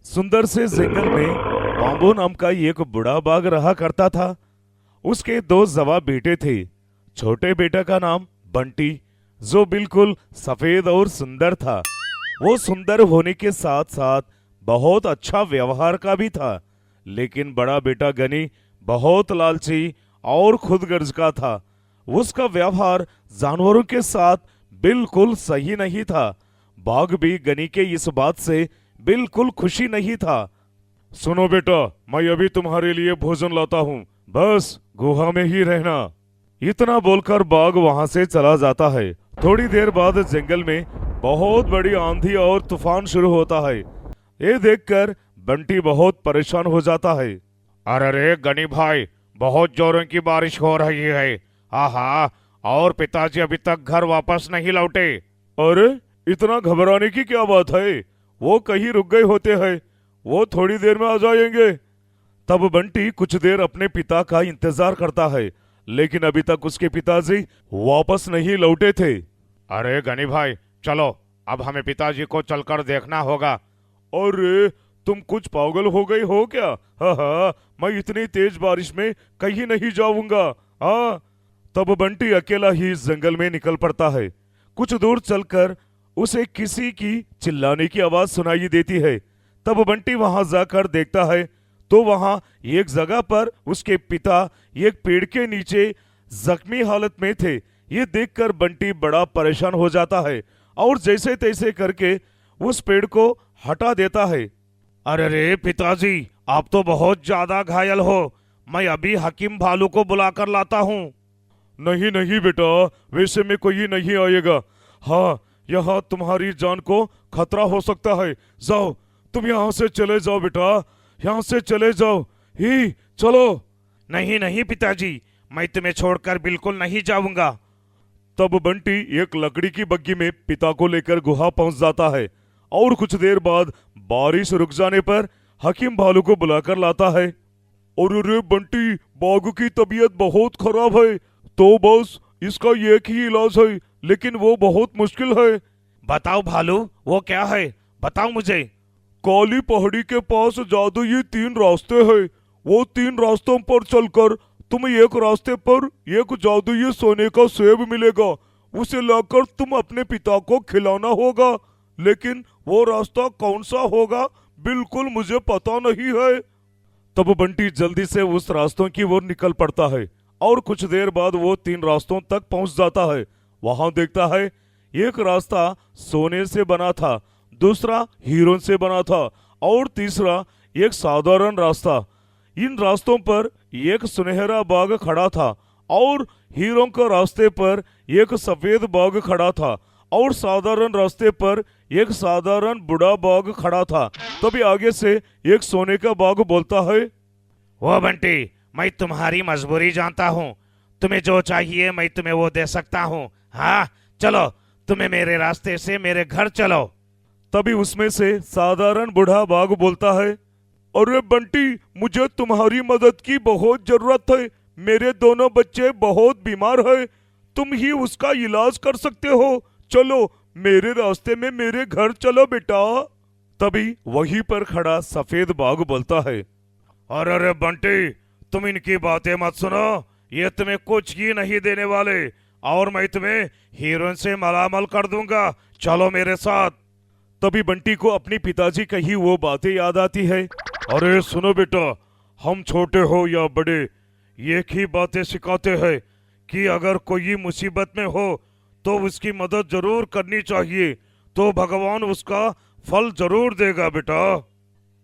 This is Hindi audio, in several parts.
सुंदर से जंगल में बांबो नाम का एक बूढ़ा बाघ रहा करता था। उसके दो जवा बेटे थे। छोटे बेटे का नाम बंटी, जो बिल्कुल सफेद और सुंदर था। वो सुंदर होने के साथ साथ बहुत अच्छा व्यवहार का भी था। लेकिन बड़ा बेटा गनी बहुत लालची और खुदगर्ज का था। उसका व्यवहार जानवरों के साथ बिल्कुल सही नहीं था। बाघ भी गनी के इस बात से बिल्कुल खुशी नहीं था। सुनो बेटा, मैं अभी तुम्हारे लिए भोजन लाता हूँ, बस गुहा में ही रहना। इतना बोलकर बाघ वहां से चला जाता है। थोड़ी देर बाद जंगल में बहुत बड़ी आंधी और तूफान शुरू होता है। ये देखकर बंटी बहुत परेशान हो जाता है। अरे रे गनी भाई, बहुत जोरों की बारिश हो रही है। आहा, और पिताजी अभी तक घर वापस नहीं लौटे। अरे, इतना घबराने की क्या बात है? वो कहीं रुक गए होते हैं, वो थोड़ी देर में आ जाएंगे। तब बंटी कुछ देर अपने पिता का इंतजार करता है, लेकिन अभी तक उसके पिताजी वापस नहीं लौटे थे। अरे गनी भाई, चलो, अब हमें पिताजी को चलकर देखना होगा। अरे, तुम कुछ पागल हो गए हो क्या? हाँ हाँ, मैं इतनी तेज बारिश में कहीं नहीं जाऊंगा। हाँ। तब बंटी अकेला ही इस जंगल में निकल पड़ता है। कुछ दूर चलकर उसे किसी की चिल्लाने की आवाज सुनाई देती है। तब बंटी वहां जाकर देखता है तो वहां एक जगह पर उसके पिता एक पेड़ के नीचे जख्मी हालत में थे। ये देखकर बंटी बड़ा परेशान हो जाता है और जैसे तैसे करके उस पेड़ को हटा देता है। अरे रे पिताजी, आप तो बहुत ज्यादा घायल हो। मैं अभी हकीम भालू को बुलाकर लाता हूँ। नहीं नहीं बेटा, वैसे में कोई नहीं आएगा। हाँ, यहाँ तुम्हारी जान को खतरा हो सकता है। जाओ, तुम यहाँ से चले जाओ बेटा, यहाँ से चले जाओ ही, चलो। नहीं नहीं पिताजी, मैं तुम्हें छोड़कर बिल्कुल नहीं जाऊंगा। तब बंटी एक लकड़ी की बग्गी में पिता को लेकर गुहा पहुंच जाता है और कुछ देर बाद बारिश रुक जाने पर हकीम भालू को बुलाकर लाता है। और रे बंटी, बाघ की तबीयत बहुत खराब है, तो बस इसका एक ही इलाज है, लेकिन वो बहुत मुश्किल है। बताओ भालू, वो क्या है? बताओ मुझे। काली पहाड़ी के पास जादुई तीन रास्ते हैं। वो तीन रास्तों पर चलकर तुम्हें एक रास्ते पर एक जादुई सोने का सेब मिलेगा। उसे लाकर तुम अपने पिता को खिलाना होगा, लेकिन वो रास्ता कौन सा होगा बिल्कुल मुझे पता नहीं है। तब बंटी जल्दी से उस रास्तों की ओर निकल पड़ता है और कुछ देर बाद वो तीन रास्तों तक पहुंच जाता है। वहां देखता है एक रास्ता सोने से बना था, दूसरा हीरों से बना था और तीसरा एक साधारण रास्ता। इन रास्तों पर एक सुनहरा बाघ खड़ा था और हीरों के रास्ते पर एक सफेद बाघ खड़ा था और साधारण रास्ते पर एक साधारण बूढ़ा बाघ खड़ा था। तभी आगे से एक सोने का बाघ बोलता है, वो बंटी, मैं तुम्हारी मजबूरी जानता हूँ। तुम्हें जो चाहिए मैं तुम्हें वो दे सकता हूँ। हाँ, चलो, तुम्हें मेरे रास्ते से मेरे घर चलो। तभी उसमें से साधारण बूढ़ा बाघ बोलता है, अरे बंटी, मुझे तुम्हारी मदद की बहुत जरूरत है। मेरे दोनों बच्चे बहुत बीमार हैं, तुम ही उसका इलाज कर सकते हो। चलो, मेरे रास्ते में मेरे घर चलो बेटा। तभी वहीं पर खड़ा सफेद बाघ बोलता है, अरे बंटी, तुम इनकी बातें मत सुनो, ये तुम्हें कुछ ही नहीं देने वाले और मैं तुम्हें हीरोइन से मलामल कर दूंगा। चलो मेरे साथ। तभी बंटी को अपनी पिताजी कही वो बातें याद आती है। अरे सुनो बेटा, हम छोटे हो या बड़े, एक ही बातें सिखाते हैं कि अगर कोई मुसीबत में हो तो उसकी मदद जरूर करनी चाहिए, तो भगवान उसका फल जरूर देगा बेटा।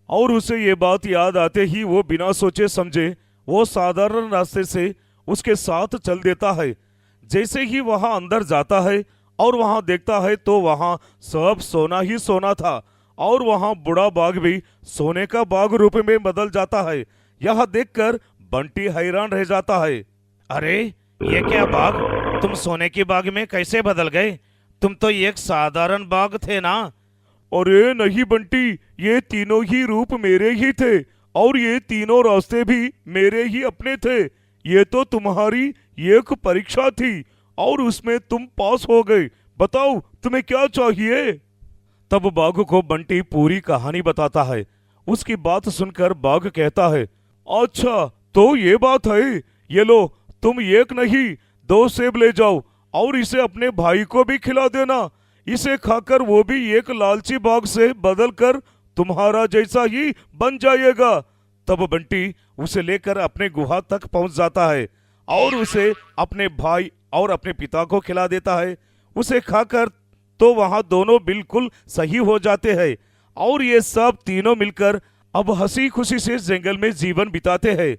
और उसे ये बात याद आते ही वो बिना सोचे समझे वो साधारण रास्ते से उसके साथ चल देता है। जैसे ही वहां अंदर जाता है और वहां देखता है तो वहां सब सोना ही सोना था और वहां बूढ़ा बाघ भी सोने का बाघ रूप में बदल जाता है। यह देखकर बंटी हैरान रह जाता है। अरे, ये क्या बाघ, तुम सोने की बाघ में कैसे बदल गए? तुम तो एक साधारण बाघ थे ना। अरे नहीं बंटी, ये तीनों ही रूप मेरे ही थे और ये तीनों रास्ते भी मेरे ही अपने थे। ये तो तुम्हारी एक परीक्षा थी और उसमें तुम पास हो गए। बताओ तुम्हें क्या चाहिए? तब बाघ को बंटी पूरी कहानी बताता है। उसकी बात सुनकर बाघ कहता है, अच्छा तो ये बात है, ये लो, तुम एक नहीं 2 सेब ले जाओ और इसे अपने भाई को भी खिला देना। इसे खाकर वो भी एक लालची बाघ से बदल कर तुम्हारा जैसा ही बन जाएगा। तब बंटी उसे लेकर अपने गुहा तक पहुंच जाता है और उसे अपने भाई और अपने पिता को खिला देता है। उसे खाकर तो वहां दोनों बिल्कुल सही हो जाते हैं और ये सब तीनों मिलकर अब हंसी खुशी से जंगल में जीवन बिताते हैं।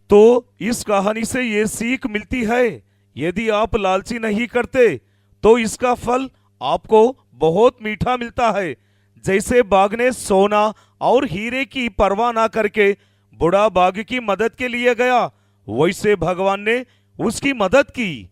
तो इस कहानी से ये सीख मिलती है, यदि आप लालची नहीं करते तो इसका फल आपको बहुत मीठा मिलता है। जैसे बाघ ने सोना और हीरे की परवाह ना करके बूढ़ा बाघ की मदद के लिए गया, वैसे भगवान ने उसकी मदद की।